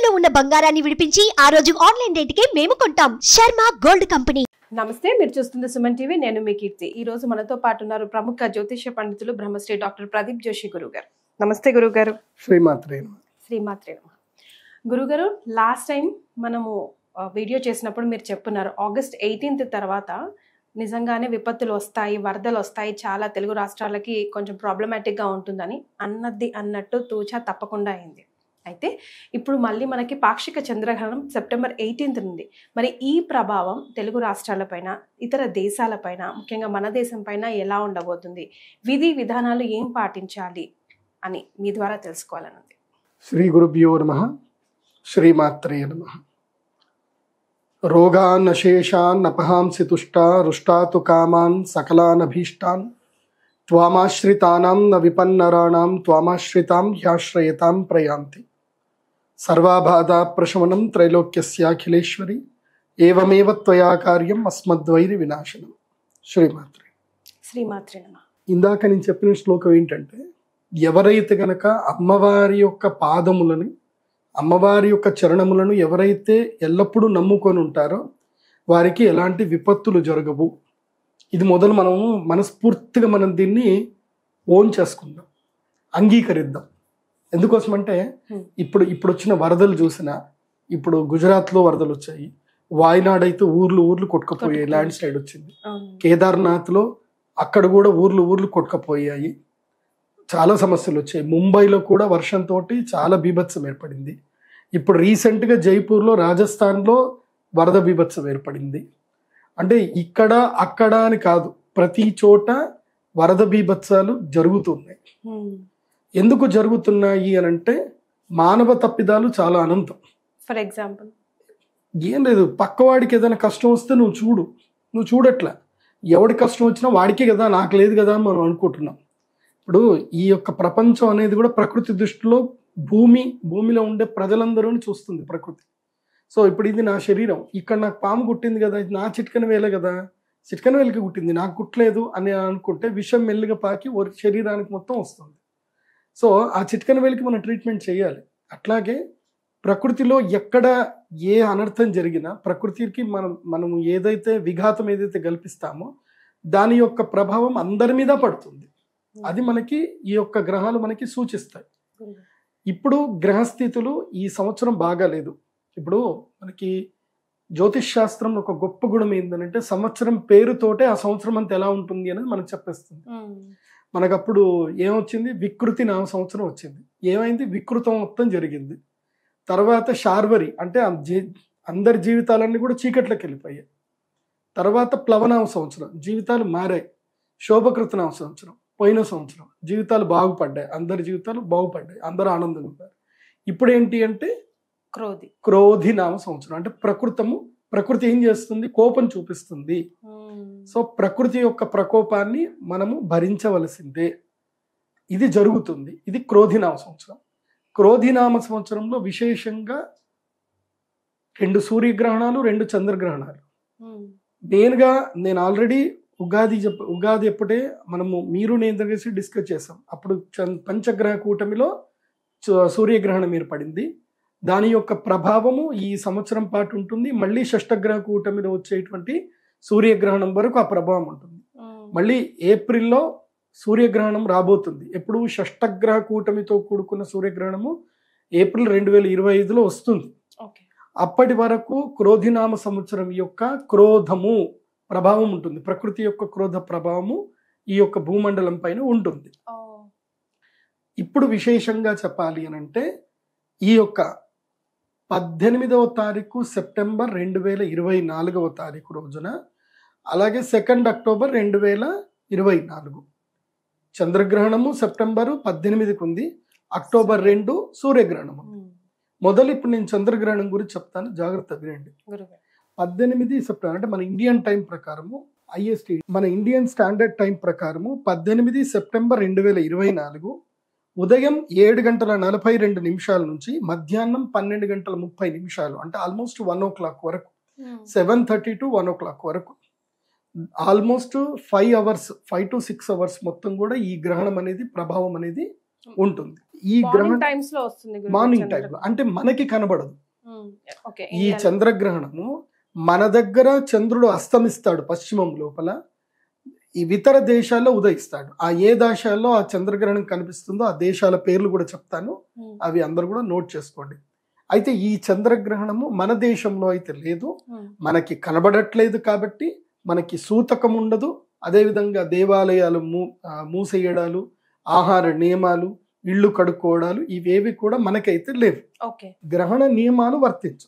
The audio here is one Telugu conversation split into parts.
తాకట్టులో ఉన్న బంగారాన్ని విడిపించి ఆ రోజు ఆన్లైన్ రేటుకే మేము కొంటాం. Sharma gold company. నమస్తే, మీరు చూస్తుంది సుమన్ టీవీ. నేను మీ కీర్తి. ఈ రోజు మనతో పాటు ఉన్నారు ప్రముఖ జ్యోతిష్య పండితులు బ్రహ్మశ్రీ డాక్టర్ ప్రదీప్ జోషి గురుగారు. నమస్తే గురుగారు. శ్రీమాత్రే నమః. గురుగారు, లాస్ట్ టైం మనము వీడియో చేసినప్పుడు మీరు చెప్పున్నారు ఆగస్ట్ 18th తర్వాత నిజంగానే విపత్తులు వస్తాయి, వరదలు వస్తాయి, చాలా తెలుగు రాష్ట్రాలకి కొంచెం ప్రాబ్లమాటిక్గా ఉంటుందని. అన్నది అన్నట్టు తూచా తప్పకుండా అయింది. అయితే ఇప్పుడు మళ్ళీ మనకి పాక్షిక చంద్రగ్రహణం సెప్టెంబర్ 18th నుండి. మరి ఈ ప్రభావం తెలుగు రాష్ట్రాలపైన, ఇతర దేశాలపైన, ముఖ్యంగా మన దేశం పైన ఎలా ఉండబోతుంది, విధి విధానాలు ఏం పాటించాలి అని మీ ద్వారా తెలుసుకోవాలనుంది. శ్రీ గురుభ్యో నమః. శ్రీమాత్రే నమః. రోగాన్ అశేషాన్ అపహాంసి తుష్టా రుష్టాతు కామాన్ సకలాన్ అభీష్టాన్ త్వామాశ్రితానాం న విపన్నరాణాం త్వామాశ్రితాం హ్యాశ్రయతాం ప్రయాంతి. సర్వాబాధా ప్రశమనం త్రైలోక్యస్యాఖిలేశ్వరి ఏవమేవ త్వయా కార్యం అస్మద్వైరి వినాశనం. శ్రీమాత్రే నమః. ఇందాక నేను చెప్పిన శ్లోకం ఏంటంటే, ఎవరైతే గనక అమ్మవారి యొక్క పాదములని, అమ్మవారి యొక్క చరణములను ఎవరైతే ఎల్లప్పుడూ నమ్ముకొని ఉంటారో వారికి ఎలాంటి విపత్తులు జరగవు. ఇది మొదలు మనము మనస్ఫూర్తిగా మనం దీన్ని ఓన్ చేసుకుందాం, అంగీకరిద్దాం. ఎందుకోసమంటే ఇప్పుడు వచ్చిన వరదలు చూసినా, ఇప్పుడు గుజరాత్లో వరదలు వచ్చాయి, వాయనాడ్ అయితే ఊర్లు కొట్టుకుపోయాయి, ల్యాండ్ స్లైడ్ వచ్చింది. కేదార్నాథ్లో అక్కడ కూడా ఊర్లు కొట్టుకుపోయాయి, చాలా సమస్యలు వచ్చాయి. ముంబైలో కూడా వర్షంతో చాలా బీభత్సం ఏర్పడింది. ఇప్పుడు రీసెంట్గా జైపూర్లో, రాజస్థాన్లో వరద బీభత్సం ఏర్పడింది. అంటే ఇక్కడ అక్కడ అని కాదు, ప్రతి చోట వరద బీభత్సాలు జరుగుతున్నాయి. ఎందుకు జరుగుతున్నాయి అని అంటే, మానవ తప్పిదాలు చాలా అనంతం. ఫర్ ఎగ్జాంపుల్ ఏం లేదు, పక్కవాడికి ఏదైనా కష్టం వస్తే నువ్వు చూడట్లా. ఎవడి కష్టం వచ్చినా వాడికే కదా, నాకు లేదు కదా అని మనం అనుకుంటున్నాం. ఇప్పుడు ఈ యొక్క ప్రపంచం అనేది కూడా ప్రకృతి దృష్టిలో భూమిలో ఉండే ప్రజలందరూ చూస్తుంది ప్రకృతి. సో ఇప్పుడు ఇది నా శరీరం, ఇక్కడ నాకు పాము కుట్టింది కదా, ఇది నా చిట్కన వేలే కదా, చిట్కన వేలకి కుట్టింది, నాకు కుట్టలేదు అని అనుకుంటే విషం మెల్లిగా పాకి శరీరానికి మొత్తం వస్తుంది. సో ఆ చిట్కన వేలికి మనం ట్రీట్మెంట్ చేయాలి. అట్లాగే ప్రకృతిలో ఎక్కడ ఏ అనర్థం జరిగినా ప్రకృతికి మనం ఏదైతే విఘాతం ఏదైతే కల్పిస్తామో దాని యొక్క ప్రభావం అందరి మీద పడుతుంది. అది మనకి ఈ యొక్క గ్రహాలు మనకి సూచిస్తాయి. ఇప్పుడు గ్రహస్థితులు ఈ సంవత్సరం బాగాలేదు. ఇప్పుడు మనకి జ్యోతిష్ శాస్త్రంలో ఒక గొప్ప గుణం ఏంటంటే, సంవత్సరం పేరుతోటే ఆ సంవత్సరం అంతా ఎలా ఉంటుంది అనేది మనకు చెప్పేస్తుంది. మనకప్పుడు ఏమొచ్చింది, వికృతి నామ సంవత్సరం వచ్చింది. ఏమైంది, వికృతం మొత్తం జరిగింది. తర్వాత శార్వరి అంటే అందరి జీవితాలన్నీ కూడా చీకట్లోకి వెళ్ళిపోయాయి. తర్వాత ప్లవనామ సంవత్సరం, జీవితాలు మారాయి. శోభకృతనామ సంవత్సరం, పోయిన సంవత్సరం జీవితాలు బాగుపడ్డాయి, అందరి జీవితాలు బాగుపడ్డాయి, అందరూ ఆనందంగా ఉన్నారు. ఇప్పుడు ఏంటి అంటే క్రోధి నామ సంవత్సరం. అంటే ప్రకృతి ఏం చేస్తుంది, కోపం చూపిస్తుంది. సో ప్రకృతి యొక్క ప్రకోపాన్ని మనము భరించవలసిందే. ఇది జరుగుతుంది. ఇది క్రోధినామ సంవత్సరం. క్రోధినామ సంవత్సరంలో విశేషంగా 2 సూర్యగ్రహణాలు, 2 చంద్రగ్రహణాలు. నేను ఆల్రెడీ ఉగాది ఎప్పుడే మీరు నేను కలిసి డిస్కస్ చేసాం. అప్పుడు పంచగ్రహ కూటమిలో సూర్యగ్రహణం ఏర్పడింది. దాని యొక్క ప్రభావము ఈ సంవత్సరం పాటు ఉంటుంది. మళ్ళీ షష్టగ్రహ కూటమిలో వచ్చేటువంటి సూర్యగ్రహణం వరకు ఆ ప్రభావం ఉంటుంది. మళ్ళీ ఏప్రిల్లో సూర్యగ్రహణం రాబోతుంది. ఎప్పుడు షష్టగ్రహ కూటమితో కూడుకున్న సూర్యగ్రహణము ఏప్రిల్ 2025లో వస్తుంది. అప్పటి వరకు క్రోధినామ సంవత్సరం యొక్క క్రోధము ప్రభావం ఉంటుంది. ప్రకృతి యొక్క క్రోధ ప్రభావము ఈ యొక్క భూమండలం పైన ఉంటుంది. ఇప్పుడు విశేషంగా చెప్పాలి అని అంటే, ఈ యొక్క 18వ తారీఖు సెప్టెంబర్ 2024వ తారీఖు రోజున, అలాగే 2 అక్టోబర్ 2024 చంద్రగ్రహణము సెప్టెంబర్ 18కి ఉంది, అక్టోబర్ 2 సూర్యగ్రహణము. మొదలు ఇప్పుడు నేను చంద్రగ్రహణం గురించి చెప్తాను, జాగ్రత్త వినండి. 18 సెప్టెంబర్ అంటే మన ఇండియన్ టైం ప్రకారము, ఐఎస్టీ మన ఇండియన్ స్టాండర్డ్ టైం ప్రకారము 18 సెప్టెంబర్ 2024 ఉదయం 7:42 నుంచి మధ్యాహ్నం 12:30 అంటే ఆల్మోస్ట్ 1 o'clock వరకు, 7:30 to 1 o'clock వరకు, ఆల్మోస్ట్ 5 to 6 అవర్స్ మొత్తం కూడా ఈ గ్రహణం అనేది ప్రభావం అనేది ఉంటుంది. ఈ గ్రహణం టైమ్స్ లో వస్తుంది మార్నింగ్ టైంలో, అంటే మనకి కనబడదు. ఓకే, ఈ చంద్రగ్రహణము మన దగ్గర చంద్రుడు అస్తమిస్తాడు పశ్చిమం లోపల, ఈ ఇతర దేశాల్లో ఉదయిస్తాడు. ఆ ఏ దేశాల్లో ఆ చంద్రగ్రహణం కనిపిస్తుందో ఆ దేశాల పేర్లు కూడా చెప్తాను, అవి అందరు కూడా నోట్ చేసుకోండి. అయితే ఈ చంద్రగ్రహణము మన దేశంలో అయితే లేదు, మనకి కనబడట్లేదు కాబట్టి మనకి సూతకం ఉండదు. అదేవిధంగా దేవాలయాలు మూసేయడాలు, ఆహార నియమాలు, ఇళ్ళు కడుక్కోవడాలు ఇవేవి కూడా మనకైతే లేవు. గ్రహణ నియమాలు వర్తించు.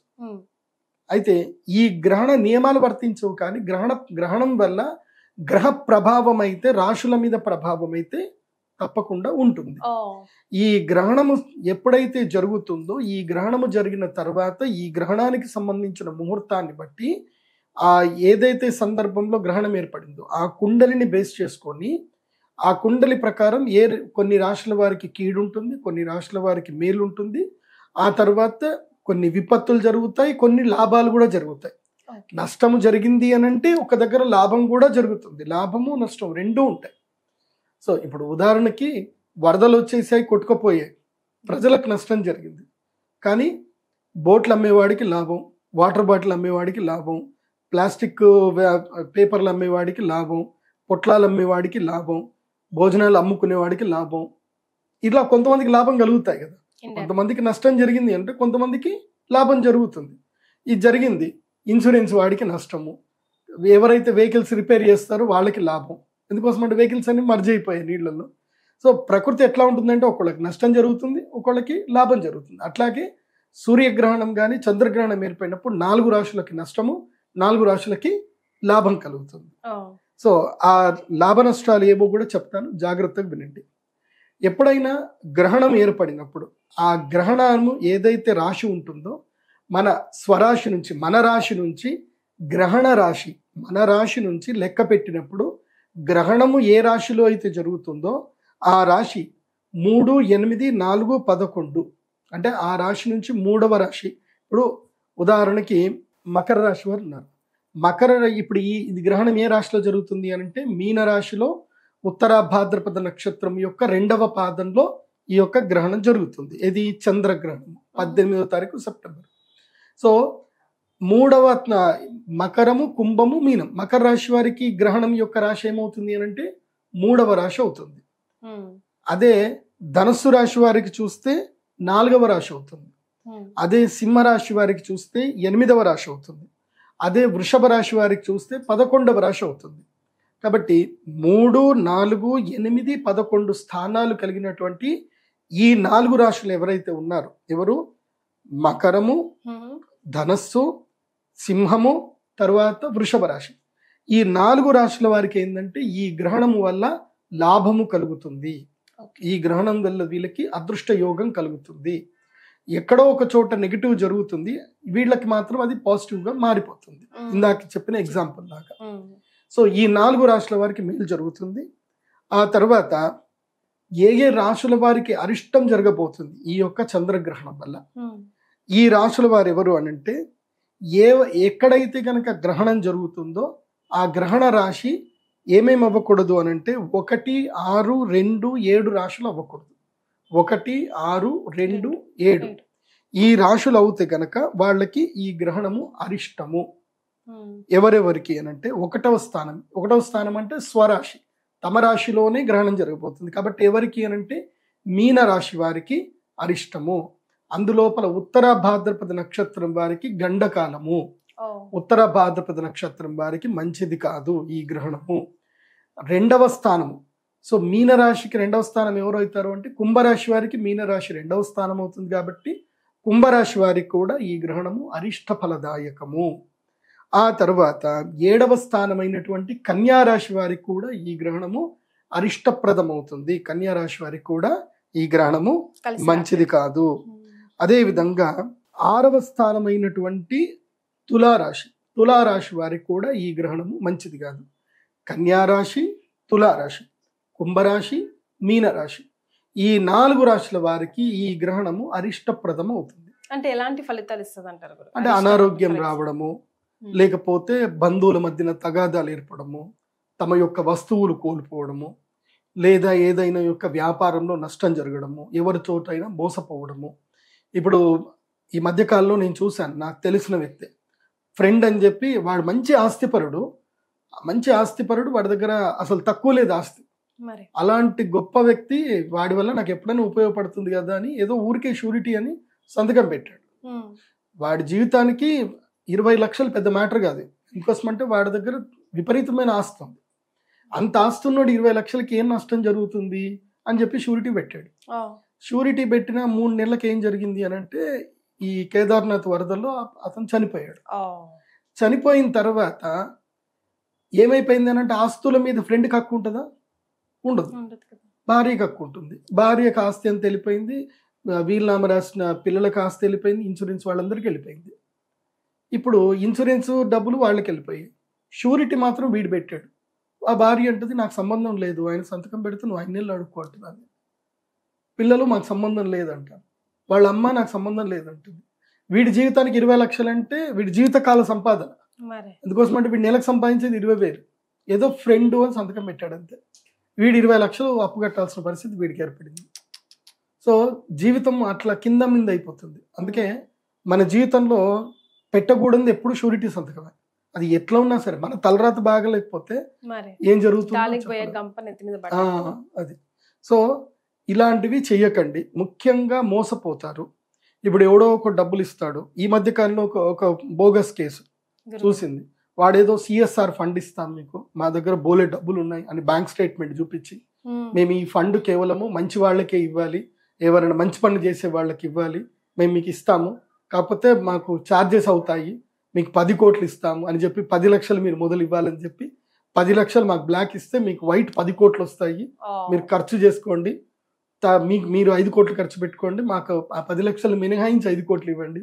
అయితే ఈ గ్రహణ నియమాలు వర్తించవు, కానీ గ్రహణం వల్ల గ్రహ ప్రభావం అయితే రాశుల మీద ప్రభావం అయితే తప్పకుండా ఉంటుంది. ఈ గ్రహణము ఎప్పుడైతే జరుగుతుందో, ఈ గ్రహణము జరిగిన తర్వాత ఈ గ్రహణానికి సంబంధించిన ముహూర్తాన్ని బట్టి ఆ ఏదైతే సందర్భంలో గ్రహణం ఏర్పడిందో ఆ కుండలిని బేస్ చేసుకొని ఆ కుండలి ప్రకారం కొన్ని రాశుల వారికి కీడు ఉంటుంది, కొన్ని రాశుల వారికి మేలు ఉంటుంది. ఆ తర్వాత కొన్ని విపత్తులు జరుగుతాయి, కొన్ని లాభాలు కూడా జరుగుతాయి. నష్టము జరిగింది అని అంటే ఒక దగ్గర లాభం కూడా జరుగుతుంది. లాభము నష్టం రెండూ ఉంటాయి. సో ఇప్పుడు ఉదాహరణకి వరదలు వచ్చేసాయి, కొట్టుకుపోయాయి, ప్రజలకు నష్టం జరిగింది. కానీ బోట్లు అమ్మేవాడికి లాభం, వాటర్ బాటిల్ అమ్మేవాడికి లాభం, ప్లాస్టిక్ పేపర్లు అమ్మేవాడికి లాభం, పొట్లాలు అమ్మేవాడికి లాభం, భోజనాలు అమ్ముకునేవాడికి లాభం. ఇట్లా కొంతమందికి లాభం కలుగుతాయి కదా. కొంతమందికి నష్టం జరిగింది అంటే కొంతమందికి లాభం జరుగుతుంది. ఇది జరిగింది, ఇన్సూరెన్స్ వాడికి నష్టము, ఎవరైతే వెహికల్స్ రిపేర్ చేస్తారో వాళ్ళకి లాభం. ఎందుకోసం అంటే వెహికల్స్ అన్ని మర్జ్ అయిపోయాయి నీళ్ళల్లో. సో ప్రకృతి ఎట్లా ఉంటుందంటే ఒకళ్ళకి నష్టం జరుగుతుంది, ఒకళ్ళకి లాభం జరుగుతుంది. అట్లాగే సూర్యగ్రహణం కానీ చంద్రగ్రహణం ఏర్పడినప్పుడు 4 రాశులకి నష్టము, 4 రాశులకి లాభం కలుగుతుంది. సో ఆ లాభ నష్టాలు ఏవో కూడా చెప్తాను, జాగ్రత్తగా వినండి. ఎప్పుడైనా గ్రహణం ఏర్పడినప్పుడు ఆ గ్రహణము ఏదైతే రాశి ఉంటుందో మన స్వరాశి నుంచి, మన రాశి నుంచి గ్రహణ రాశి, మన రాశి నుంచి లెక్క పెట్టినప్పుడు గ్రహణము ఏ రాశిలో అయితే జరుగుతుందో ఆ రాశి 3, 8, 4, 11 అంటే ఆ రాశి నుంచి 3వ రాశి. ఇప్పుడు ఉదాహరణకి మకర రాశి వారు ఉన్నారు. ఇప్పుడు ఇది గ్రహణం ఏ రాశిలో జరుగుతుంది అని అంటే మీన రాశిలో ఉత్తర భాద్రపద నక్షత్రం యొక్క 2వ పాదంలో ఈ యొక్క గ్రహణం జరుగుతుంది. ఇది చంద్రగ్రహణం 18వ తారీఖు సెప్టెంబర్. సో 3వ మకరము, కుంభము, మీనం. మకర రాశి వారికి గ్రహణం యొక్క రాశి ఏమవుతుంది అని అంటే 3వ రాశి అవుతుంది. అదే ధనుస్సు రాశి వారికి చూస్తే 4వ రాశి అవుతుంది. అదే సింహ రాశి వారికి చూస్తే 8వ రాశి అవుతుంది. అదే వృషభ రాశి వారికి చూస్తే 11వ రాశి అవుతుంది. కాబట్టి 3, 4, 8, 11 స్థానాలు కలిగినటువంటి ఈ 4 రాశులు ఎవరైతే ఉన్నారో, ఎవరు మకరము, ధనస్సు, సింహము, తర్వాత వృషభ రాశి, ఈ 4 రాశుల వారికి ఏంటంటే ఈ గ్రహణము వల్ల లాభము కలుగుతుంది. ఈ గ్రహణం వల్ల వీళ్ళకి అదృష్ట యోగం కలుగుతుంది. ఎక్కడో ఒక చోట నెగిటివ్ జరుగుతుంది, వీళ్ళకి మాత్రం అది పాజిటివ్గా మారిపోతుంది. ఇందాక చెప్పిన ఎగ్జాంపుల్ లాగా. సో ఈ 4 రాశుల వారికి మేలు జరుగుతుంది. ఆ తర్వాత ఏ రాశుల వారికి అరిష్టం జరగబోతుంది ఈ యొక్క చంద్రగ్రహణం వల్ల. ఈ రాశుల వారు ఎవరు అనంటే ఎక్కడైతే కనుక గ్రహణం జరుగుతుందో ఆ గ్రహణ రాశి ఏమేమి అవ్వకూడదు అనంటే 1, 6, 2, 7 రాశులు అవ్వకూడదు. 1, 6, 2, 7 ఈ రాశులు అవుతే గనక వాళ్ళకి ఈ గ్రహణము అరిష్టము. ఎవరెవరికి అనంటే 1వ స్థానం. 1వ స్థానం అంటే స్వరాశి, తమ రాశిలోనే గ్రహణం జరగబోతుంది. కాబట్టి ఎవరికి అనంటే మీన రాశి వారికి అరిష్టము. అందులోపల ఉత్తర భాద్రపద నక్షత్రం వారికి గండకాలము, ఉత్తర భాద్రపద నక్షత్రం వారికి మంచిది కాదు ఈ గ్రహణము. 2వ స్థానము. సో మీనరాశికి 2వ స్థానం ఎవరు అవుతారు అంటే కుంభరాశి వారికి మీనరాశి 2వ స్థానం అవుతుంది. కాబట్టి కుంభరాశి వారికి కూడా ఈ గ్రహణము అరిష్ట ఫలదాయకము. ఆ తర్వాత 7వ స్థానమైనటువంటి కన్యారాశి వారికి కూడా ఈ గ్రహణము అరిష్టప్రదం అవుతుంది. కన్యారాశి వారికి కూడా ఈ గ్రహణము మంచిది కాదు. అదేవిధంగా 6వ స్థానమైనటువంటి తులారాశి వారికి కూడా ఈ గ్రహణము మంచిది కాదు. కన్యారాశి, తులారాశి, కుంభరాశి, మీనరాశి ఈ 4 రాశుల వారికి ఈ గ్రహణము అరిష్టప్రదం అవుతుంది. అంటే ఎలాంటి ఫలితాలు ఇస్తుంది అంటారు? అంటే అనారోగ్యం రావడము, లేకపోతే బంధువుల మధ్యన తగాదాలు ఏర్పడము, తమ యొక్క వస్తువులు కోల్పోవడము, లేదా ఏదైనా యొక్క వ్యాపారంలో నష్టం జరగడము, ఎవరి చోటైనా మోసపోవడము. ఇప్పుడు ఈ మధ్యకాలంలో నేను చూశాను, నాకు తెలిసిన వ్యక్తి ఫ్రెండ్ అని చెప్పి, వాడు మంచి ఆస్తిపరుడు, వాడి దగ్గర అసలు తక్కువ లేదు ఆస్తి. మరి అలాంటి గొప్ప వ్యక్తి వాడి వల్ల నాకు ఎప్పుడైనా ఉపయోగపడుతుంది కదా అని ఏదో ఊరికే షూరిటీ అని సంతకం పెట్టాడు. వాడి జీవితానికి 20 లక్షలు పెద్ద మ్యాటర్ కాదు. ఇంకోసం అంటే వాడి దగ్గర విపరీతమైన ఆస్తి ఉంది. అంత ఆస్తి ఉన్నోడు 20 లక్షలకి ఏం నష్టం జరుగుతుంది అని చెప్పి షూరిటీ పెట్టాడు. షూరిటీ పెట్టిన 3 నెలలకు ఏం జరిగింది అని అంటే, ఈ కేదార్నాథ్ వరదల్లో అతను చనిపోయాడు. చనిపోయిన తర్వాత ఏమైపోయింది అని అంటే, ఆస్తుల మీద ఫ్రెండ్కి హక్కు ఉంటుందా? ఉండదు. భార్యకి హక్కు ఉంటుంది. భార్యకు ఆస్తి ఎంత వెళ్ళిపోయింది, వీలునామా రాసిన పిల్లలకు ఆస్తి వెళ్ళిపోయింది, ఇన్సూరెన్స్ వాళ్ళందరికీ వెళ్ళిపోయింది. ఇప్పుడు ఇన్సూరెన్స్ డబ్బులు వాళ్ళకి వెళ్ళిపోయాయి, షూరిటీ మాత్రం వీడు పెట్టాడు. ఆ భార్య అంటుంది నాకు సంబంధం లేదు, ఆయన సంతకం పెడితే నువ్వు 5 నెలలు అడుక్కుంటున్నాను. పిల్లలు మాకు సంబంధం లేదంటారు, వాళ్ళ అమ్మ నాకు సంబంధం లేదంటుంది. వీడి జీవితానికి 20 లక్షలు అంటే వీడి జీవితకాల సంపాదన. అందుకోసం అంటే వీడి నెలకు సంపాదించేది 20,000, ఏదో ఫ్రెండ్ అని సంతకం పెట్టాడు అంతే. వీడు 20 లక్షలు అప్పు కట్టాల్సిన పరిస్థితి వీడికి ఏర్పడింది. సో జీవితం అట్లా కింద మీద అయిపోతుంది. అందుకే మన జీవితంలో పెట్టకూడదు ఎప్పుడు షూరిటీ సంతకమే. అది ఎట్లా ఉన్నా సరే, మన తలరాత బాగలేకపోతే ఏం జరుగుతుంది అది. సో ఇలాంటివి చెయ్యకండి, ముఖ్యంగా మోసపోతారు. ఇప్పుడు ఎవడో ఒక డబ్బులు ఇస్తాడు. ఈ మధ్య కాలంలో ఒక బోగస్ కేసు చూసింది. వాడేదో సిఎస్ఆర్ ఫండ్ ఇస్తాం మీకు, మా దగ్గర బోలే డబ్బులు ఉన్నాయి అని బ్యాంక్ స్టేట్మెంట్ చూపించి, మేము ఈ ఫండ్ కేవలము మంచి వాళ్ళకే ఇవ్వాలి, ఎవరైనా మంచి పనులు చేసే వాళ్ళకి ఇవ్వాలి, మేము మీకు ఇస్తాము, కాకపోతే మాకు ఛార్జెస్ అవుతాయి, మీకు 10 కోట్లు ఇస్తాము అని చెప్పి 10 లక్షలు మీరు మొదలు ఇవ్వాలని చెప్పి 10 లక్షలు మాకు బ్లాక్ ఇస్తే మీకు వైట్ 10 కోట్లు వస్తాయి, మీరు ఖర్చు చేసుకోండి, మీరు 5 కోట్లు ఖర్చు పెట్టుకోండి, మాకు ఆ 10 లక్షలు మినహాయించి 5 కోట్లు ఇవ్వండి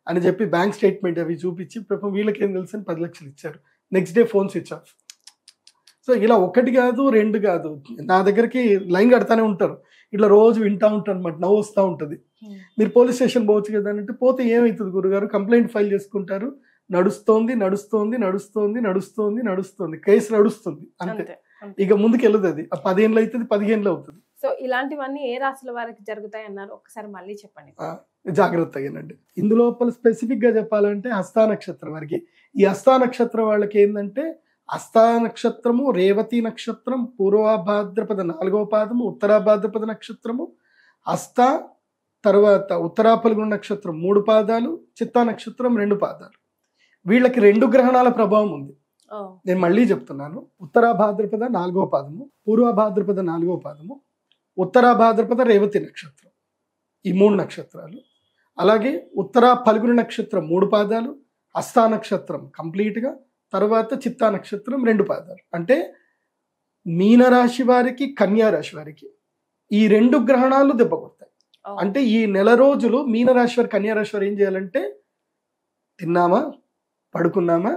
అని చెప్పి బ్యాంక్ స్టేట్మెంట్ అవి చూపించి వీళ్ళకి ఏం తెలుసు అని 10 లక్షలు ఇచ్చారు. Next day phone switch off. So ఇలా 1 కాదు 2 కాదు, నా దగ్గరికి లైన్ కడతానే ఉంటారు. ఇట్లా రోజు వింటా ఉంటాను అనమాట, నవ్వు వస్తూ ఉంటుంది. మీరు పోలీస్ స్టేషన్ పోవచ్చు కదా అంటే, పోతే ఏమవుతుంది గురుగారు, కంప్లైంట్ ఫైల్ చేసుకుంటారు, నడుస్తోంది కేసు నడుస్తుంది అంతే, ఇక ముందుకు వెళ్ళదు. అది 10 ఏళ్ళు అవుతుంది, 15 అవుతుంది. సో ఇలాంటివన్నీ ఏ రాశుల వారికి జరుగుతాయి అన్నారు, ఒకసారి మళ్ళీ చెప్పండి. జాగ్రత్తగానండి. ఇందులోపల స్పెసిఫిక్ గా చెప్పాలంటే హస్తా నక్షత్రం వారికి, ఈ హస్తా నక్షత్రం వాళ్ళకి ఏంటంటే, హస్తా నక్షత్రము, రేవతి నక్షత్రం, పూర్వభాద్రపద 4వ పాదము, ఉత్తరాభాద్రపద నక్షత్రము, హస్త తర్వాత ఉత్తరాఫల్గుణ నక్షత్రం 3 పాదాలు, చిత్తా నక్షత్రం 2 పాదాలు. వీళ్ళకి 2 గ్రహణాల ప్రభావం ఉంది. నేను మళ్ళీ చెప్తున్నాను, ఉత్తరాభాద్రపద 4వ పాదము, పూర్వభాద్రపద 4వ పాదము, ఉత్తరాభాద్రపద రేవతి నక్షత్రం, ఈ 3 నక్షత్రాలు. అలాగే ఉత్తరా ఫల్గుణ నక్షత్రం 3 పాదాలు, హస్తా నక్షత్రం కంప్లీట్గా, తర్వాత చిత్తా నక్షత్రం 2 పాదాలు. అంటే మీనరాశి వారికి, కన్యా రాశి వారికి ఈ 2 గ్రహణాలు దెబ్బ కొడతాయి. అంటే ఈ నెల రోజులు మీనరాశి వారు, కన్యా రాశి వారు ఏం చేయాలంటే, తిన్నామా, పడుకున్నామా,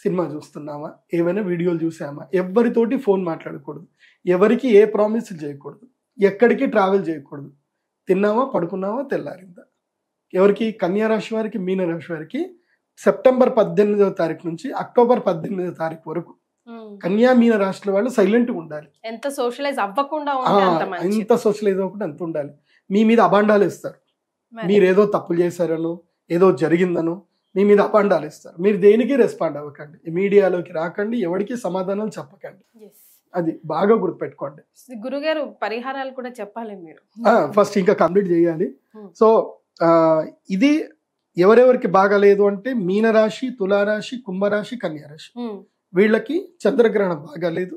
సినిమా చూస్తున్నామా, ఏమైనా వీడియోలు చూసామా, ఎవరితోటి ఫోన్ మాట్లాడకూడదు, ఎవరికి ఏ ప్రామిస్లు చేయకూడదు, ఎక్కడికి ట్రావెల్ చేయకూడదు, తిన్నామా, పడుకున్నామా, తెల్లారిందా. ఎవరికి? కన్యా రాశి వారికి, మీనరాశి వారికి సెప్టెంబర్ 18వ తారీఖు నుంచి అక్టోబర్ 18వ తారీఖు వరకు కన్యా మీన రాశుల వాళ్ళు సైలెంట్గా ఉండాలి. ఎంత సోషలైజ్ అవ్వకుండా అంత ఉండాలి. మీ మీద అబాండాలు ఇస్తారు, మీరు ఏదో తప్పులు చేశారనో, ఏదో జరిగిందనో మీ మీద అబాండాలు ఇస్తారు. మీరు దేనికి రెస్పాండ్ అవ్వకండి, మీడియాలోకి రాకండి, ఎవరికి సమాధానాలు చెప్పకండి. అది బాగా గుర్తుపెట్టుకోండి. గురుగారు పరిహారాలు కూడా చెప్పాలి మీరు. ఫస్ట్ ఇంకా కంప్లీట్ చేయాలి. సో ఇది ఎవరెవరికి బాగాలేదు అంటే, మీనరాశి, తులారాశి, కుంభరాశి, కన్యారాశి వీళ్ళకి చంద్రగ్రహణం బాగాలేదు.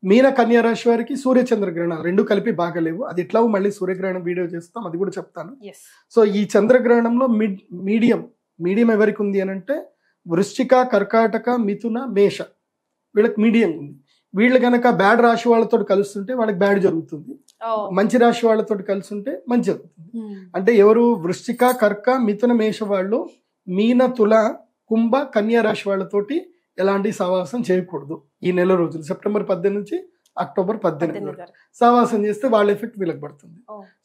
మీన కన్యా రాశి వారికి సూర్య చంద్రగ్రహణాలు 2 కలిపి బాగాలేవు. అది ఎట్లా మళ్ళీ సూర్యగ్రహణం వీడియో చేస్తాం, అది కూడా చెప్తాను. సో ఈ చంద్రగ్రహణంలో మీడియం ఎవరికి ఉంది అని అంటే, వృశ్చిక, కర్కాటక, మిథున, మేష వీళ్ళకి మీడియం ఉంది. వీళ్ళు కనుక బ్యాడ్ రాశి వాళ్ళతో కలుస్తుంటే వాళ్ళకి బ్యాడ్ జరుగుతుంది, మంచి రాశి వాళ్ళతో కలిసి ఉంటే మంచి జరుగుతుంది. అంటే ఎవరు? వృశ్చిక, కర్క, మిథున, మేష వాళ్ళు మీన, తుల, కుంభ, కన్యా రాశి వాళ్ళతోటి ఎలాంటి సహవాసం చేయకూడదు ఈ నెల రోజులు, సెప్టెంబర్ 18 నుంచి అక్టోబర్ 18 వరకు. సహవాసం చేస్తే వాళ్ళ ఎఫెక్ట్ వీళ్ళకి పడుతుంది.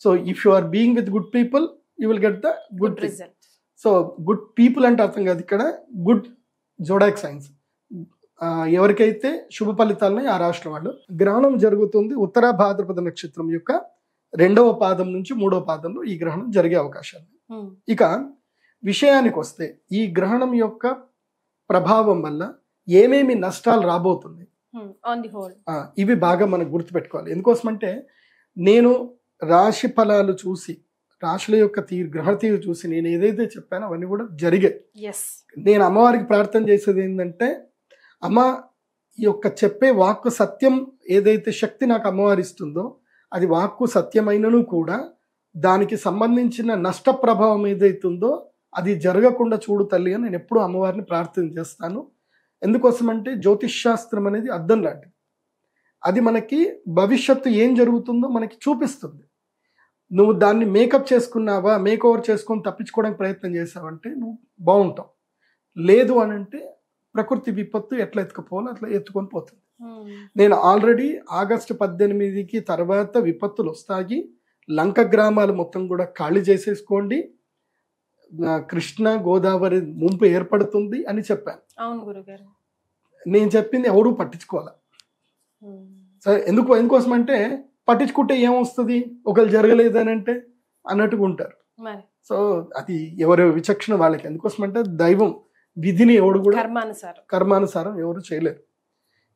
So if you are being with good people you will get the good result. So good people అంటే అర్థం కాదు ఇక్కడ, గుడ్ జోడాక్ సైన్స్, ఎవరికైతే శుభ ఫలితాలని ఆ రాష్ట్రం వాళ్ళు. గ్రహణం జరుగుతుంది ఉత్తర భాద్రపద నక్షత్రం యొక్క 2వ పాదం నుంచి 3వ పాదంలో ఈ గ్రహణం జరిగే అవకాశాలు. ఇక విషయానికి వస్తే ఈ గ్రహణం యొక్క ప్రభావం వల్ల ఏమేమి నష్టాలు రాబోతుంది ఇవి బాగా మనం గుర్తుపెట్టుకోవాలి. ఎందుకోసమంటే నేను రాశి ఫలాలు చూసి రాశుల యొక్క గ్రహ తీరు చూసి నేను ఏదైతే చెప్పానో అవన్నీ కూడా జరిగాయి. నేను అమ్మవారికి ప్రార్థన చేసేది ఏంటంటే, అమ్మ ఈ యొక్క చెప్పే వాక్కు సత్యం ఏదైతే శక్తి నాకు అమ్మవారి ఇస్తుందో అది వాక్కు సత్యమైనను కూడా దానికి సంబంధించిన నష్ట ప్రభావం ఏదైతుందో అది జరగకుండా చూడు తల్లి అని నేను ఎప్పుడూ అమ్మవారిని ప్రార్థన చేస్తాను. ఎందుకోసమంటే జ్యోతిష్ శాస్త్రం అనేది అద్దం లాంటిది. అది మనకి భవిష్యత్తు ఏం జరుగుతుందో మనకి చూపిస్తుంది. నువ్వు దాన్ని మేకప్ చేసుకున్నావా, మేక్ ఓవర్ చేసుకొని తప్పించుకోవడానికి ప్రయత్నం చేసావంటే నువ్వు బాగుంటావు. లేదు అని అంటే ప్రకృతి విపత్తు ఎట్లా ఎత్తుకుపోవాలో అట్లా ఎత్తుకొని పోతుంది. నేను ఆల్రెడీ ఆగస్టు 18కి తర్వాత విపత్తులు వస్తాయి, లంక గ్రామాలు మొత్తం కూడా ఖాళీ చేసేసుకోండి, కృష్ణ గోదావరి ముంపు ఏర్పడుతుంది అని చెప్పాను. అవును గురుగారు. నేను చెప్పింది ఎవడూ పట్టించుకోవాలి. సరే ఎందుకోసం అంటే పట్టించుకుంటే ఏమొస్తుంది, ఒకరు జరగలేదని అంటే అన్నట్టుగా ఉంటారు. సో అది ఎవరి విచక్షణ వాళ్ళకి. ఎందుకోసం అంటే దైవం విధిని ఎవడు కూడా కర్మానుసారం ఎవరు చేయలేరు.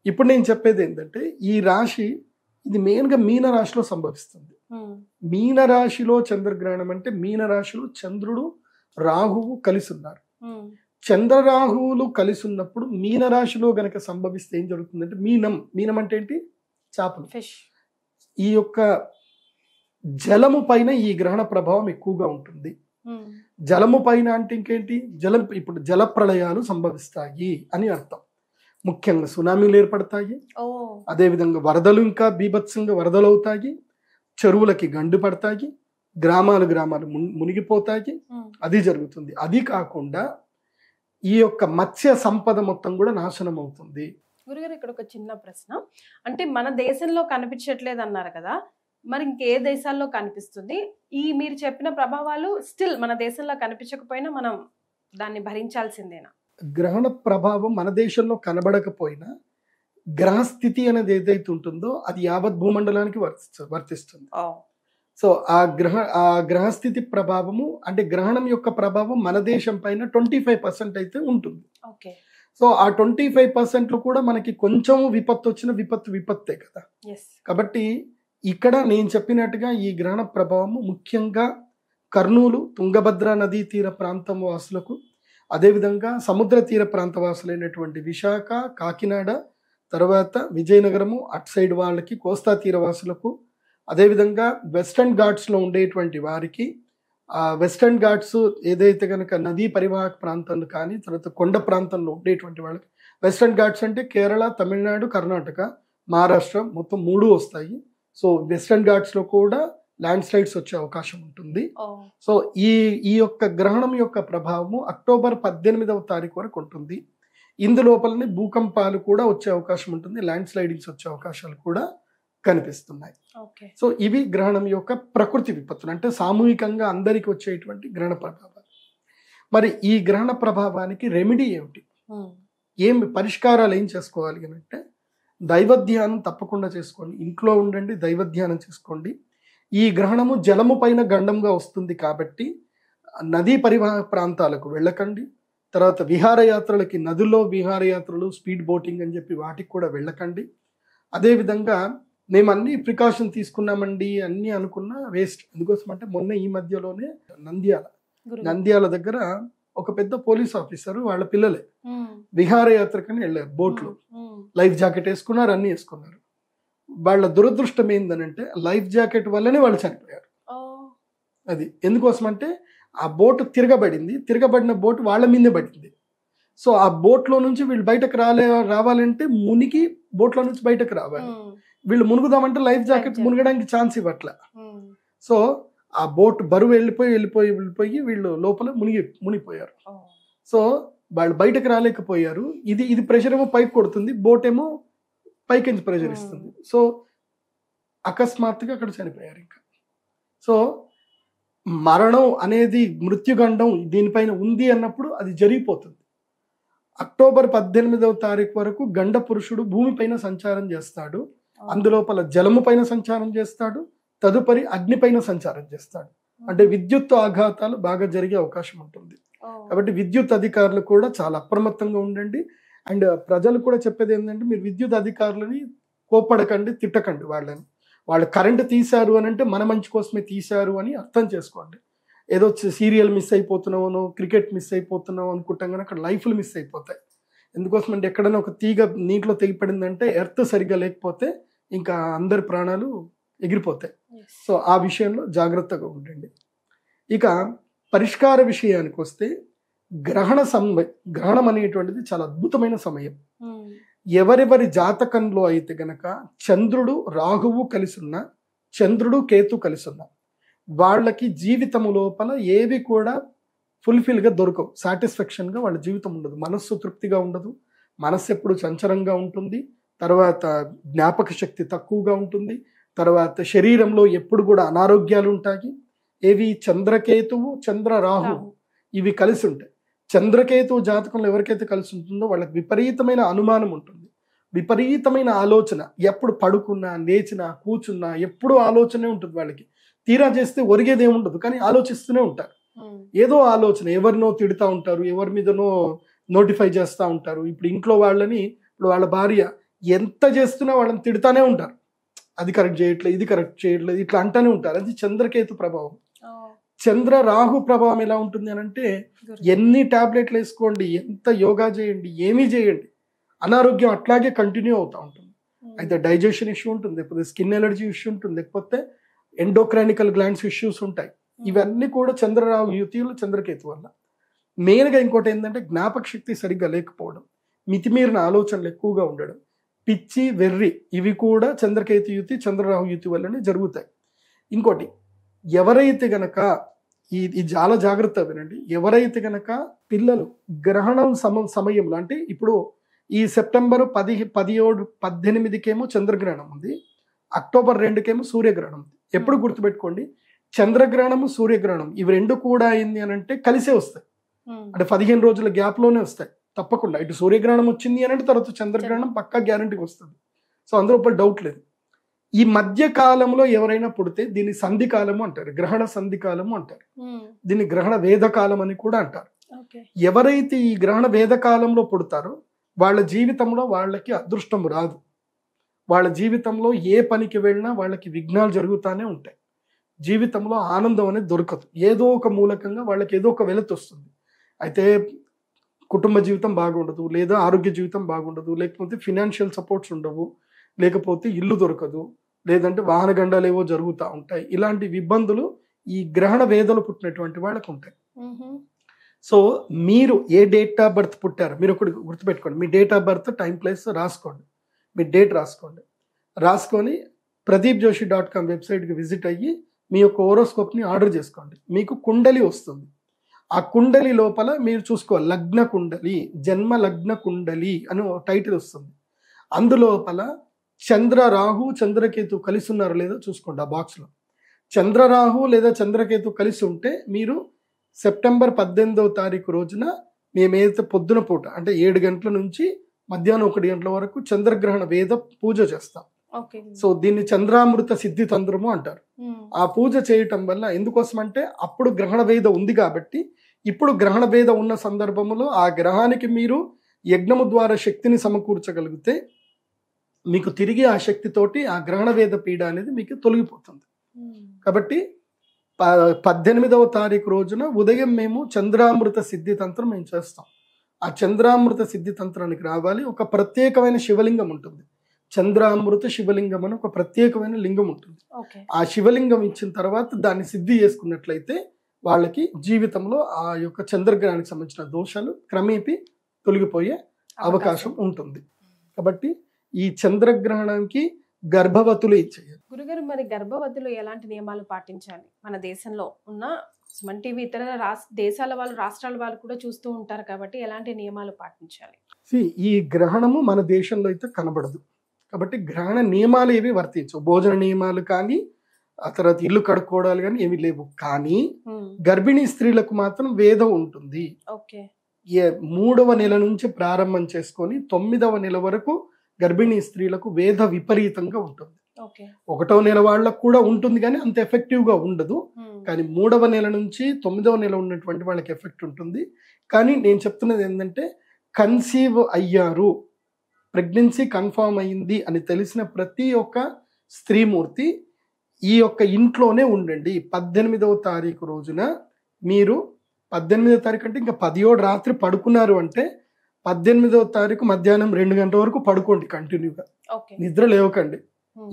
ఇప్పుడు నేను చెప్పేది ఏంటంటే ఈ రాశి ఇది మెయిన్గా మీన రాశిలో సంభవిస్తుంది. మీన రాశిలో చంద్రగ్రహణం అంటే మీన రాశిలో చంద్రుడు రాహువు కలిసి ఉన్నారు. చంద్రరాహువులు కలిసి ఉన్నప్పుడు మీన రాశిలో గనక సంభవిస్తే ఏం జరుగుతుందంటే మీనం అంటే ఏంటి, చేపలు. ఈ యొక్క జలము పైన ఈ గ్రహణ ప్రభావం ఎక్కువగా ఉంటుంది. జలము పైన అంటే ఇంకేంటి, ఇప్పుడు జల ప్రళయాలు సంభవిస్తాయి అని అర్థం. ముఖ్యంగా సునామీలు ఏర్పడతాయి, అదేవిధంగా వరదలు ఇంకా బీభత్సంగా వరదలు అవుతాయి, చెరువులకి గండు పడతాయి, గ్రామాలు మునిగిపోతాయి. అది జరుగుతుంది. అది కాకుండా ఈ యొక్క మత్స్య సంపద మొత్తం కూడా నాశనం అవుతుంది. గురుగారు ఇక్కడ ఒక చిన్న ప్రశ్న, అంటే మన దేశంలో కనిపించట్లేదు అన్నారు కదా, మరి ఇంకే దేశాల్లో కనిపిస్తుంది? ఈ మీరు చెప్పిన ప్రభావాలు స్టిల్ మన దేశంలో కనిపించకపోయినా మనం దాన్ని భరించాల్సిందేనా? గ్రహణ ప్రభావం మన దేశంలో కనబడకపోయినా గ్రహస్థితి అనేది ఏదైతే ఉంటుందో అది యావత్ భూమండలానికి వర్తిస్తుంది. సో ఆ గ్రహస్థితి ప్రభావము అంటే గ్రహణం యొక్క ప్రభావం మన దేశం పైన 25% అయితే ఉంటుంది. సో ఆ 25% కూడా మనకి కొంచెం విపత్తు వచ్చిన విపత్తే కదా. కాబట్టి ఇక్కడ నేను చెప్పినట్టుగా ఈ గ్రహణ ప్రభావము ముఖ్యంగా కర్నూలు తుంగభద్ర నదీ తీర ప్రాంతం వాసులకు, అదేవిధంగా సముద్ర తీర ప్రాంత వాసులైనటువంటి విశాఖ, కాకినాడ, తర్వాత విజయనగరము అటు సైడ్ వాళ్ళకి, కోస్తా తీర వాసులకు, అదేవిధంగా వెస్టర్న్ ఘాట్స్లో ఉండేటువంటి వారికి, వెస్టర్న్ ఘాట్స్ ఏదైతే కనుక నదీ పరివాహక ప్రాంతాలు కానీ తర్వాత కొండ ప్రాంతంలో ఉండేటువంటి వాళ్ళకి, వెస్టర్న్ ఘాట్స్ అంటే కేరళ, తమిళనాడు, కర్ణాటక, మహారాష్ట్ర మొత్తం 3 వస్తాయి. సో వెస్టర్న్ ఘాట్స్లో కూడా ల్యాండ్ స్లైడ్స్ వచ్చే అవకాశం ఉంటుంది. సో ఈ యొక్క గ్రహణం యొక్క ప్రభావము అక్టోబర్ 18వ తారీఖు వరకు ఉంటుంది. ఇందులోపలనే భూకంపాలు కూడా వచ్చే అవకాశం ఉంటుంది, ల్యాండ్ స్లైడింగ్స్ వచ్చే అవకాశాలు కూడా కనిపిస్తున్నాయి. సో ఇవి గ్రహణం యొక్క ప్రకృతి విపత్తులు, అంటే సామూహికంగా అందరికి వచ్చేటువంటి గ్రహణ ప్రభావాలు. మరి ఈ గ్రహణ ప్రభావానికి రెమెడీ ఏమిటి, ఏం పరిష్కారాలు ఏం చేసుకోవాలి అని అంటే దైవధ్యానం తప్పకుండా చేసుకోండి. ఇంట్లో ఉండండి, దైవధ్యానం చేసుకోండి. ఈ గ్రహణము జలము పైన గండంగా వస్తుంది కాబట్టి నదీ పరివాహక ప్రాంతాలకు వెళ్ళకండి. తర్వాత విహారయాత్రలకి, నదుల్లో విహారయాత్రలు, స్పీడ్ బోటింగ్ అని చెప్పి వాటికి కూడా వెళ్ళకండి. అదేవిధంగా మేము అన్ని ప్రికాషన్ తీసుకున్నామండి అన్నీ అనుకున్నా వేస్ట్. ఎందుకోసం అంటే మొన్న ఈ మధ్యలోనే నంద్యాల దగ్గర ఒక పెద్ద పోలీస్ ఆఫీసర్ వాళ్ళ పిల్లలే విహారయాత్రకని వెళ్ళారు, బోట్లో లైఫ్ జాకెట్ వేసుకున్నారు, అన్ని వేసుకున్నారు. వాళ్ళ దురదృష్టం ఏందనంటే లైఫ్ జాకెట్ వల్లనే వాళ్ళు చనిపోయారు. అది ఎందుకోసం అంటే ఆ బోట్ తిరగబడిన బోట్ వాళ్ళ మీదే పడింది. సో ఆ బోట్లో నుంచి వీళ్ళు బయటకు రావాలంటే మునిగి బోట్లో నుంచి బయటకు రావాలి. వీళ్ళు మునుగుదామంటే లైఫ్ జాకెట్ మునగడానికి ఛాన్స్ ఇవ్వట్ల. సో ఆ బోట్ బరువు వెళ్ళిపోయి వీళ్ళు లోపల మునిగిపోయారు. సో వాళ్ళు బయటకు రాలేకపోయారు. ఇది ప్రెషర్ ఏమో పైకి కొడుతుంది, బోట్ ఏమో పైకి ప్రెషర్ ఇస్తుంది. సో అకస్మాత్తుగా అక్కడ చనిపోయారు. ఇంకా సో మరణం అనేది మృత్యుగండం దీనిపైన ఉంది అన్నప్పుడు అది జరిగిపోతుంది. అక్టోబర్ 18వ తారీఖు వరకు గండ పురుషుడు భూమిపైన సంచారం చేస్తాడు. అందులోపల జలము పైన సంచారం చేస్తాడు, తదుపరి అగ్ని పైన సంచారం చేస్తాడు. అంటే విద్యుత్ ఆఘాతాలు బాగా జరిగే అవకాశం ఉంటుంది. కాబట్టి విద్యుత్ అధికారులు కూడా చాలా అప్రమత్తంగా ఉండండి. అండ్ ప్రజలు కూడా చెప్పేది ఏంటంటే, మీరు విద్యుత్ అధికారులని కోప్పడకండి, తిట్టకండి వాళ్ళని. వాళ్ళు కరెంటు తీశారు అని అంటే మన మంచి కోసమే తీశారు అని అర్థం చేసుకోండి. ఏదో సీరియల్ మిస్ అయిపోతున్నామో, క్రికెట్ మిస్ అయిపోతున్నాం అనుకుంటాం కానీ అక్కడ లైఫ్లు మిస్ అయిపోతాయి. ఎందుకోసం అంటే ఎక్కడైనా ఒక తీగ నీటిలో తెగిపడిందంటే ఎర్త్ సరిగ్గా లేకపోతే ఇంకా అందరి ప్రాణాలు ఎగిరిపోతాయి. సో ఆ విషయంలో జాగ్రత్తగా ఉండండి. ఇక పరిష్కార విషయానికి వస్తే గ్రహణం అనేటువంటిది చాలా అద్భుతమైన సమయం. ఎవరెవరి జాతకంలో అయితే గనక చంద్రుడు రాహువు కలిసి ఉన్న, చంద్రుడు కేతు కలిసి ఉన్న వాళ్ళకి జీవితము లోపల ఏవి కూడా ఫుల్ఫిల్గా దొరకవు, సాటిస్ఫాక్షన్గా వాళ్ళ జీవితం ఉండదు, మనస్సు తృప్తిగా ఉండదు, మనస్సు ఎప్పుడు చంచలంగా ఉంటుంది, తర్వాత జ్ఞాపక శక్తి తక్కువగా ఉంటుంది, తర్వాత శరీరంలో ఎప్పుడు కూడా అనారోగ్యాలు ఉంటాయి. ఏవి? చంద్రకేతువు, చంద్ర రాహువు ఇవి కలిసి ఉంటాయి. చంద్రకేతువు జాతకంలో ఎవరికైతే కలిసి ఉంటుందో వాళ్ళకి విపరీతమైన అనుమానం ఉంటుంది, విపరీతమైన ఆలోచన. ఎప్పుడు పడుకున్నా, లేచినా, కూర్చున్నా ఎప్పుడూ ఆలోచనే ఉంటుంది వాళ్ళకి. తీరా చేస్తే ఒరిగేది ఏముండదు, కానీ ఆలోచిస్తూనే ఉంటారు. ఏదో ఆలోచన, ఎవరినో తిడుతూ ఉంటారు, ఎవరి మీదనో నోటిఫై చేస్తూ ఉంటారు. ఇప్పుడు ఇంట్లో వాళ్ళని, ఇప్పుడు వాళ్ళ భార్య ఎంత చేస్తున్నా వాళ్ళని తిడుతూనే ఉంటారు, అది కరెక్ట్ చేయట్లేదు, ఇది కరెక్ట్ చేయట్లేదు, ఇట్లా అంటానే ఉంటారు. అది చంద్రకేతు ప్రభావం. చంద్ర రాహు ప్రభావం ఎలా ఉంటుంది అని అంటే, ఎన్ని టాబ్లెట్లు వేసుకోండి, ఎంత యోగా చేయండి, ఏమీ చేయండి, అనారోగ్యం అట్లాగే కంటిన్యూ అవుతూ ఉంటుంది. అయితే డైజెషన్ ఇష్యూ ఉంటుంది, లేకపోతే స్కిన్ ఎలర్జీ ఇష్యూ ఉంటుంది, లేకపోతే ఎండోక్రైనికల్ గ్లాండ్స్ ఇష్యూస్ ఉంటాయి. ఇవన్నీ కూడా చంద్రరాహు యుతిలు, చంద్రకేతు వల్ల. మెయిన్గా ఇంకోటి ఏంటంటే జ్ఞాపక శక్తి సరిగ్గా లేకపోవడం, మితిమీరిన ఆలోచనలు ఎక్కువగా ఉండడం, పిచ్చి వెర్రి, ఇవి కూడా చంద్రకేతు యుతి, చంద్రరాహు యుతి వల్లనే జరుగుతాయి. ఇంకోటి, ఎవరైతే గనక ఇది చాలా జాగ్రత్త వినండి, ఎవరైతే గనక పిల్లలు గ్రహణం సమయంలో, అంటే ఇప్పుడు ఈ సెప్టెంబర్ 17, 18కేమో చంద్రగ్రహణం ఉంది, అక్టోబర్ 2కేమో సూర్యగ్రహణం ఉంది. ఎప్పుడు గుర్తుపెట్టుకోండి, చంద్రగ్రహణము, సూర్యగ్రహణం ఇవి రెండు కూడా అయింది అని అంటే కలిసే వస్తాయి. అంటే 15 రోజుల గ్యాప్ లోనే వస్తాయి తప్పకుండా. ఇటు సూర్యగ్రహణం వచ్చింది అని అంటే తర్వాత చంద్రగ్రహణం పక్కా గ్యారంటీకి వస్తుంది. సో అందులో ఒక డౌట్ లేదు. ఈ మధ్య కాలంలో ఎవరైనా పుడితే దీన్ని సంధి కాలము అంటారు, గ్రహణ సంధి కాలము అంటారు, దీన్ని గ్రహణ వేద కాలం అని కూడా అంటారు. ఎవరైతే ఈ గ్రహణ వేద కాలంలో పుడతారో వాళ్ళ జీవితంలో వాళ్ళకి అదృష్టం రాదు, వాళ్ళ జీవితంలో ఏ పనికి వెళ్ళినా వాళ్ళకి విఘ్నాలు జరుగుతూనే ఉంటాయి, జీవితంలో ఆనందం అనేది దొరకదు, ఏదో ఒక మూలకంగా వాళ్ళకి ఏదో ఒక వెలుతు వస్తుంది. అయితే కుటుంబ జీవితం బాగుండదు, లేదా ఆరోగ్య జీవితం బాగుండదు, లేకపోతే ఫినాన్షియల్ సపోర్ట్స్ ఉండవు, లేకపోతే ఇల్లు దొరకదు, లేదంటే వాహన గండాలు ఏవో జరుగుతూ ఉంటాయి. ఇలాంటి ఇబ్బందులు ఈ గ్రహణ వేదలు పుట్టినటువంటి వాళ్ళకు ఉంటాయి. సో మీరు ఏ డేట్ ఆఫ్ బర్త్ పుట్టారు మీరు ఒకటి గుర్తుపెట్టుకోండి, మీ date of birth, time, place రాసుకోండి, మీ డేట్ రాసుకొని pradeepjoshi.com వెబ్సైట్కి విజిట్ అయ్యి మీ యొక్క హోరోస్కోప్ని ఆర్డర్ చేసుకోండి. మీకు కుండలి వస్తుంది. ఆ కుండలి లోపల మీరు చూసుకోవాలి, లగ్న కుండలి, జన్మ లగ్న కుండలి అని టైటిల్ వస్తుంది. అందులోపల చంద్ర రాహు చంద్రకేతు కలిసి ఉన్నారో లేదో చూసుకోండి. ఆ బాక్స్లో చంద్రరాహు లేదా చంద్రకేతు కలిసి ఉంటే మీరు సెప్టెంబర్ 18వ తారీఖు రోజున మేమైతే పొద్దున పూట అంటే 7 గంటల నుంచి మధ్యాహ్నం 1 గంటల వరకు చంద్రగ్రహణ వేద పూజ చేస్తాం. సో దీన్ని చంద్రామృత సిద్ధి తంత్రము అంటారు. ఆ పూజ చేయటం వల్ల ఎందుకోసం అంటే అప్పుడు గ్రహణ వేద ఉంది కాబట్టి, ఇప్పుడు గ్రహణ వేద ఉన్న సందర్భంలో ఆ గ్రహానికి మీరు యజ్ఞము ద్వారా శక్తిని సమకూర్చగలిగితే మీకు తిరిగి ఆ శక్తితోటి ఆ గ్రహణ వేద పీడ అనేది మీకు తొలగిపోతుంది. కాబట్టి 18వ తారీఖు రోజున ఉదయం మేము చంద్రామృత సిద్ధి తంత్రం మేము చేస్తాం. ఆ చంద్రామృత సిద్ధి తంత్రానికి రావాలి. ఒక ప్రత్యేకమైన శివలింగం ఉంటుంది, చంద్రామృత శివలింగం అని ఒక ప్రత్యేకమైన లింగం ఉంటుంది. ఆ శివలింగం ఇచ్చిన తర్వాత దాన్ని సిద్ధి చేసుకున్నట్లయితే వాళ్ళకి జీవితంలో ఆ యొక్క చంద్రగ్రహానికి సంబంధించిన దోషాలు క్రమేపీ తొలగిపోయే అవకాశం ఉంటుంది. కాబట్టి ఈ చంద్రగ్రహణానికి గర్భవతులు ఇచ్చేయాలి. గురుగారు, మరి గర్భవతులు ఎలాంటి నియమాలు పాటించాలి? మన దేశంలో ఉన్న సుమన్ టీవీ ఇతర దేశాల వాళ్ళు, రాష్ట్రాల వాళ్ళు కూడా చూస్తూ ఉంటారు కాబట్టి ఎలాంటి నియమాలు పాటించాలి? ఈ గ్రహణము మన దేశంలో అయితే కనబడదు కాబట్టి గ్రహణ నియమాలు ఏవి వర్తించవు. భోజన నియమాలు కానీ, ఆ తర్వాత ఇల్లు కడుక్కోవడాలు కానీ ఏమి లేవు. కానీ గర్భిణీ స్త్రీలకు మాత్రం వేదం ఉంటుంది. మూడవ నెల నుంచి ప్రారంభం చేసుకొని 9వ నెల వరకు గర్భిణీ స్త్రీలకు వేద విపరీతంగా ఉంటుంది. ఓకే. 1వ నెల వాళ్ళకు కూడా ఉంటుంది కానీ అంత ఎఫెక్టివ్గా ఉండదు. కానీ 3వ నెల నుంచి 9వ నెల ఉన్నటువంటి వాళ్ళకి ఎఫెక్ట్ ఉంటుంది. కానీ నేను చెప్తున్నది ఏంటంటే కన్సీవ్ అయ్యారు, ప్రెగ్నెన్సీ కన్ఫర్మ్ అయింది అని తెలిసిన ప్రతి ఒక్క స్త్రీమూర్తి ఈ యొక్క ఇంట్లోనే ఉండండి. 18వ తారీఖు రోజున మీరు 18వ తారీఖు అంటే ఇంకా 17 రాత్రి పడుకున్నారు అంటే 18వ తారీఖు మధ్యాహ్నం 2 గంటల వరకు పడుకోండి కంటిన్యూగా. నిద్ర లేవకండి,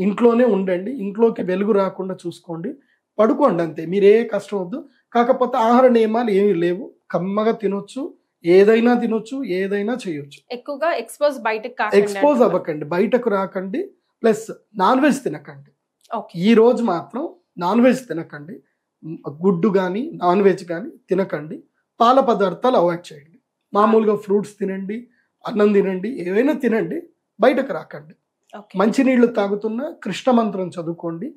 ఇంట్లోనే ఉండండి. ఇంట్లోకి వెలుగు రాకుండా చూసుకోండి, పడుకోండి అంతే. మీరే కష్టం వద్దు. కాకపోతే ఆహార నియమాలు ఏమీ లేవు, కమ్మగా తినొచ్చు, ఏదైనా తినొచ్చు, ఏదైనా చేయొచ్చు. ఎక్కువగా ఎక్స్పోజ్ అవ్వకండి, బయటకు రాకండి. ప్లస్ నాన్ వెజ్ తినకండి. ఓకే. ఈ రోజు మాత్రం నాన్ వెజ్ తినకండి, గుడ్డు కానీ నాన్ వెజ్ కానీ తినకండి. పాల పదార్థాలు అవాయిడ్ చేయండి. మామూలుగా ఫ్రూట్స్ తినండి, అన్నం తినండి, ఏవైనా తినండి, బయటకు రాకండి. మంచినీళ్లు తాగుతున్న కృష్ణ మంత్రం చదువుకోండి.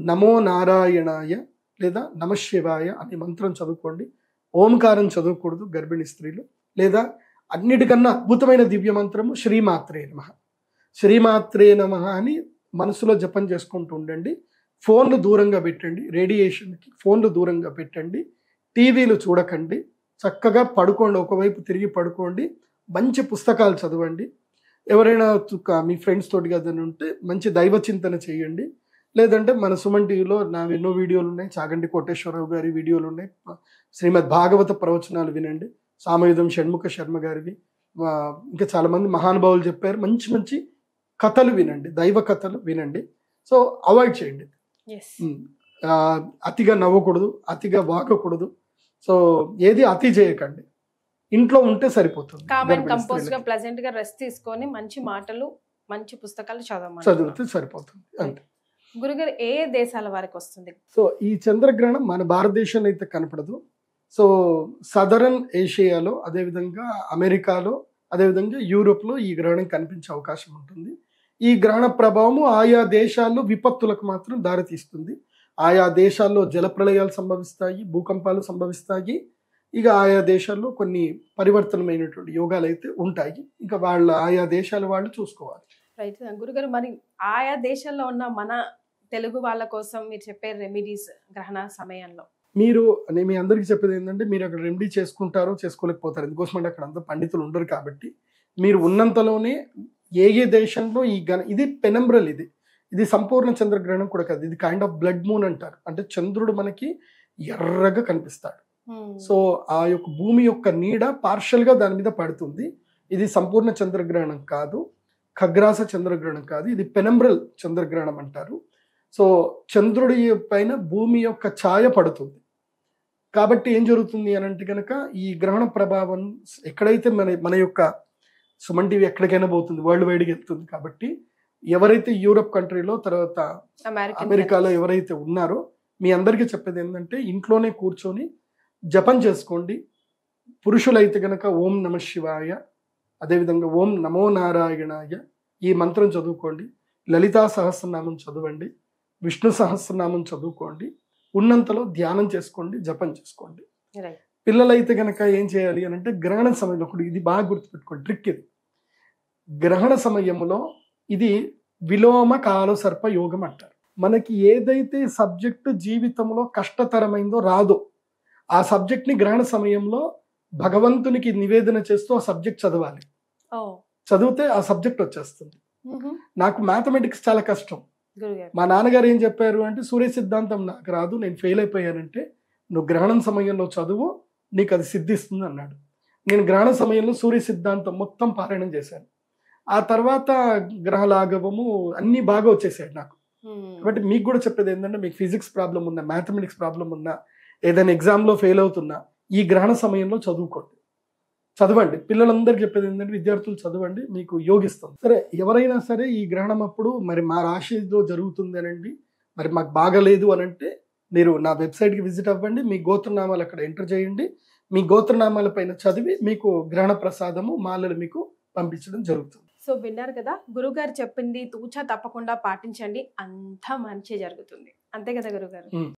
నమో నారాయణాయ లేదా నమశివాయ అనే మంత్రం చదువుకోండి. ఓంకారం చదవకూడదు గర్భిణీ స్త్రీలు. లేదా అన్నిటికన్నా అద్భుతమైన దివ్య మంత్రము శ్రీమాత్రే నమః, శ్రీమాత్రే నమః అని మనసులో జపం చేసుకుంటూ ఉండండి. ఫోన్లు దూరంగా పెట్టండి, రేడియేషన్కి ఫోన్లు దూరంగా పెట్టండి. టీవీలు చూడకండి, చక్కగా పడుకోండి, ఒకవైపు తిరిగి పడుకోండి. మంచి పుస్తకాలు చదవండి. ఎవరైనా మీ ఫ్రెండ్స్ తోటి కదా ఉంటే మంచి దైవ చింతన చేయండి. లేదంటే మన సుమన్ టీవీలో నా ఎన్నో వీడియోలు ఉన్నాయి, చాగంటి కోటేశ్వరరావు గారి వీడియోలు ఉన్నాయి. శ్రీమద్ భాగవత ప్రవచనాలు వినండి, సామయుధం షణ్ముఖ శర్మ గారివి, ఇంకా చాలామంది మహానుభావులు చెప్పారు. మంచి మంచి కథలు వినండి, దైవ కథలు వినండి. సో అవాయిడ్ చేయండి. అతిగా నవ్వకూడదు, అతిగా వాగకూడదు. సో ఏది అతి చేయకండి, ఇంట్లో ఉంటే సరిపోతుంది. ప్లెజెంట్ గా రెస్ట్ తీసుకొని మంచి మాటలు, మంచి పుస్తకాలు చదివితే సరిపోతుంది అంతే. గురుగారు, ఏ దేశాల వారికి వస్తుంది? సో ఈ చంద్రగ్రహణం మన భారతదేశంలో అయితే కనపడదు. సో సదరన్ ఏషియాలో, అదేవిధంగా అమెరికాలో, అదేవిధంగా యూరోప్లో ఈ గ్రహణం కనిపించే అవకాశం ఉంటుంది. ఈ గ్రహణ ప్రభావము ఆయా దేశాల్లో విపత్తులకు మాత్రం దారితీస్తుంది. ఆయా దేశాల్లో జలప్రళయాలు సంభవిస్తాయి, భూకంపాలు సంభవిస్తాయి. ఇక ఆయా దేశాల్లో కొన్ని పరివర్తనమైనటువంటి యోగాలు అయితే ఉంటాయి. ఇంకా ఆయా దేశాల వాళ్ళు చూసుకోవాలి. రైట్ గురుగారు, మరి ఆయా దేశాల్లో ఉన్న మన తెలుగు వాళ్ళ కోసం మీరు చెప్పే రెమెడీస్ గ్రహణ సమయంలో? నేను మీ అందరికీ చెప్పేది ఏంటంటే, మీరు అక్కడ రెమెడీ చేసుకుంటారో చేసుకోలేకపోతారు. ఎందుకోసం అంటే అక్కడ అంతా పండితులు ఉండరు. కాబట్టి మీరు ఉన్నంతలోనే ఏ దేశంలో ఇది పెనంబ్రల్, ఇది సంపూర్ణ చంద్రగ్రహణం కూడా కాదు. ఇది కైండ్ ఆఫ్ బ్లడ్ మూన్ అంటారు. అంటే చంద్రుడు మనకి ఎర్రగా కనిపిస్తాడు. సో ఆ యొక్క భూమి యొక్క నీడ పార్షల్ గా దాని మీద పడుతుంది. ఇది సంపూర్ణ చంద్రగ్రహణం కాదు, ఖగ్రాస చంద్రగ్రహణం కాదు, ఇది పెనంబ్రల్ చంద్రగ్రహణం అంటారు. సో చంద్రుడి పైన భూమి యొక్క ఛాయ పడుతుంది. కాబట్టి ఏం జరుగుతుంది అని అంటే కనుక, ఈ గ్రహణ ప్రభావం ఎక్కడైతే మన యొక్క సుమన్ టీవీ ఎక్కడికైనా పోతుంది, వరల్డ్ వైడ్గా వెళ్తుంది. కాబట్టి ఎవరైతే యూరోప్ కంట్రీలో, తర్వాత అమెరికాలో ఎవరైతే ఉన్నారో, మీ అందరికీ చెప్పేది ఏంటంటే, ఇంట్లోనే కూర్చొని జపం చేసుకోండి. పురుషులైతే కనుక ఓం నమ శివాయ, అదేవిధంగా ఓం నమో నారాయణాయ ఈ మంత్రం చదువుకోండి. లలితా సహస్రనామం చదవండి, విష్ణు సహస్రనామం చదువుకోండి. ఉన్నంతలో ధ్యానం చేసుకోండి, జపం చేసుకోండి. పిల్లలైతే కనుక ఏం చేయాలి అని అంటే, గ్రహణ సమయంలో ఇది బాగా గుర్తుపెట్టుకోండి, ట్రిక్ ఇది. గ్రహణ సమయంలో ఇది విలోమ కాల సర్ప యోగం అంటారు. మనకి ఏదైతే సబ్జెక్టు జీవితంలో కష్టతరమైందో రాదో, ఆ సబ్జెక్ట్ని గ్రహణ సమయంలో భగవంతునికి నివేదన చేస్తూ ఆ సబ్జెక్ట్ చదవాలి. చదివితే ఆ సబ్జెక్ట్ వచ్చేస్తుంది. నాకు మ్యాథమెటిక్స్ చాలా కష్టం. మా నాన్నగారు ఏం చెప్పారు అంటే, సూర్య సిద్ధాంతం నాకు రాదు, నేను ఫెయిల్ అయిపోయానంటే, నువ్వు గ్రహణం సమయంలో చదువు, నీకు అది సిద్ధిస్తుంది అన్నాడు. నేను గ్రహణ సమయంలో సూర్య సిద్ధాంతం మొత్తం పారాయణం చేశాను. ఆ తర్వాత గ్రహలాఘవము అన్నీ బాగా వచ్చేసాడు నాకు. కాబట్టి మీకు కూడా చెప్పేది ఏంటంటే, మీకు ఫిజిక్స్ ప్రాబ్లం ఉన్నా, మ్యాథమెటిక్స్ ప్రాబ్లం ఉన్నా, ఏదైనా ఎగ్జామ్లో ఫెయిల్ అవుతున్నా, ఈ గ్రహణ సమయంలో చదవండి. పిల్లలందరికీ చెప్పేది ఏంటంటే, విద్యార్థులు చదవండి, మీకు యోగిస్తుంది. సరే, ఎవరైనా సరే ఈ గ్రహణం అప్పుడు మరి మా రాశిలో జరుగుతుంది అనండి, మరి మాకు బాగలేదు అని అంటే, మీరు నా వెబ్సైట్కి విజిట్ అవ్వండి, మీ గోత్రనామాలు అక్కడ ఎంటర్ చేయండి. మీ గోత్రనామాల పైన చదివి మీకు గ్రహణ ప్రసాదము, మాలలు మీకు పంపించడం జరుగుతుంది. సో విన్నారు కదా, గురుగారు చెప్పింది తూచా తప్పకుండా పాటించండి, అంతా మంచి జరుగుతుంది. అంతే కదా గురుగారు?